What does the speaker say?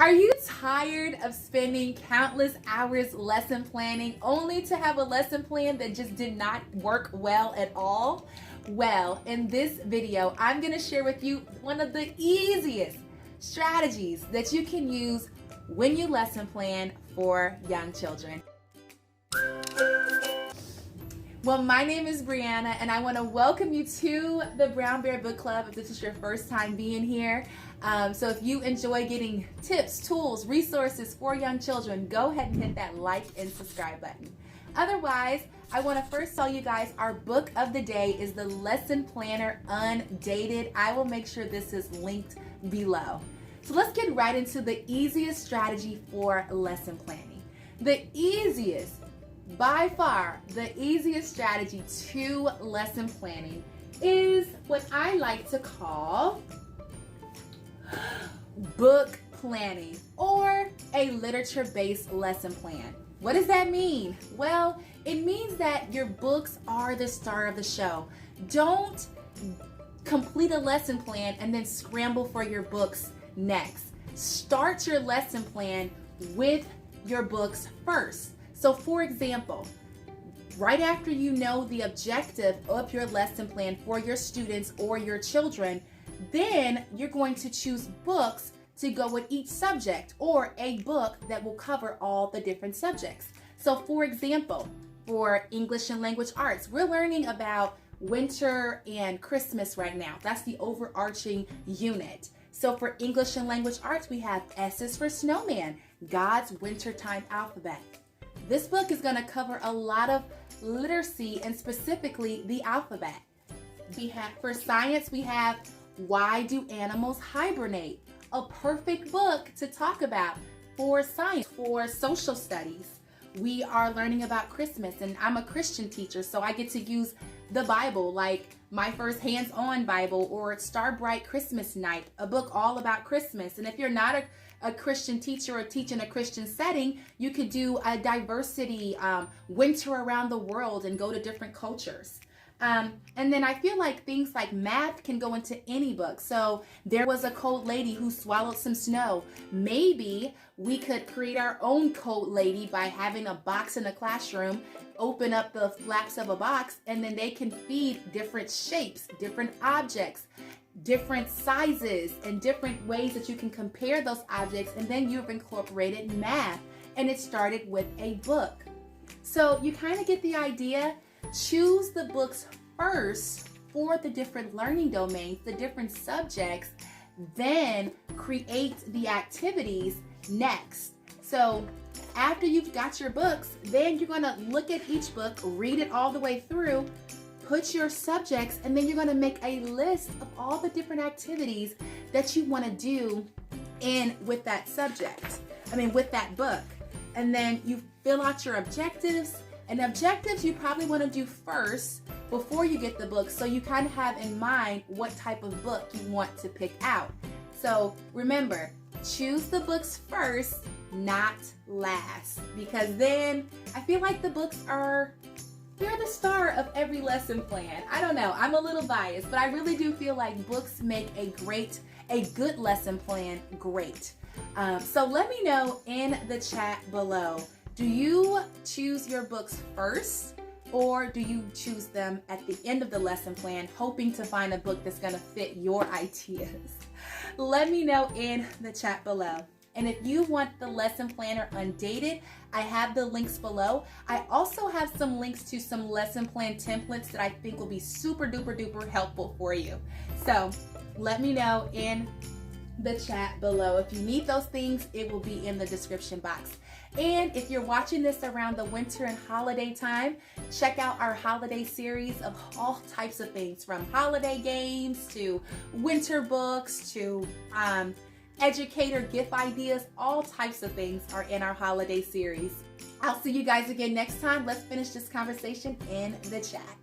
Are you tired of spending countless hours lesson planning only to have a lesson plan that just did not work well at all? Well, in this video, I'm going to share with you one of the easiest strategies that you can use when you lesson plan for young children. Well, my name is Brianna, and I want to welcome you to the Brown Bear Book Club if this is your first time being here. So if you enjoy getting tips, tools, resources for young children, go ahead and hit that like and subscribe button. Otherwise, I want to first tell you guys our book of the day is the Lesson Planner Undated. I will make sure this is linked below. So let's get right into the easiest strategy for lesson planning. The easiest, by far, the easiest strategy to lesson planning is what I like to call book planning or a literature-based lesson plan. What does that mean? Well, it means that your books are the star of the show. Don't complete a lesson plan and then scramble for your books next. Start your lesson plan with your books first. So for example, right after you know the objective of your lesson plan for your students or your children, then you're going to choose books to go with each subject or a book that will cover all the different subjects. So for example, for English and Language Arts, we're learning about winter and Christmas right now. That's the overarching unit. So for English and Language Arts, we have S's for Snowman, God's Wintertime Alphabet. This book is going to cover a lot of literacy and specifically the alphabet. For science, we have Why Do Animals Hibernate? A perfect book to talk about for science. For social studies, we are learning about Christmas, and I'm a Christian teacher, so I get to use the Bible, like My First Hands-On Bible or Star Bright Christmas Night, a book all about Christmas. And if you're not a Christian teacher or teach in a Christian setting, you could do a diversity winter around the world and go to different cultures. And then I feel like things like math can go into any book. So there was a cold lady who swallowed some snow. Maybe we could create our own cold lady by having a box in the classroom, open up the flaps of a box, and then they can feed different shapes, different objects, different sizes, and different ways that you can compare those objects. And then you've incorporated math, and it started with a book. So you kind of get the idea. Choose the books first for the different learning domains, the different subjects, then create the activities next. So after you've got your books, then you're going to look at each book, read it all the way through, put your subjects, and then you're going to make a list of all the different activities that you want to do with that with that book. And then you fill out your objectives. And objectives you probably want to do first before you get the book, so you kind of have in mind what type of book you want to pick out. So remember, choose the books first, not last, because then I feel like the books they're the star of every lesson plan. I don't know, I'm a little biased, but I really do feel like books make a good lesson plan great. So let me know in the chat below. Do you choose your books first, or do you choose them at the end of the lesson plan, hoping to find a book that's going to fit your ideas? Let me know in the chat below. And if you want the lesson planner Undated, I have the links below. I also have some links to some lesson plan templates that I think will be super duper duper helpful for you. So let me know in the chat below. If you need those things, it will be in the description box. And if you're watching this around the winter and holiday time, check out our holiday series of all types of things, from holiday games to winter books to educator gift ideas. All types of things are in our holiday series. I'll see you guys again next time. Let's finish this conversation in the chat.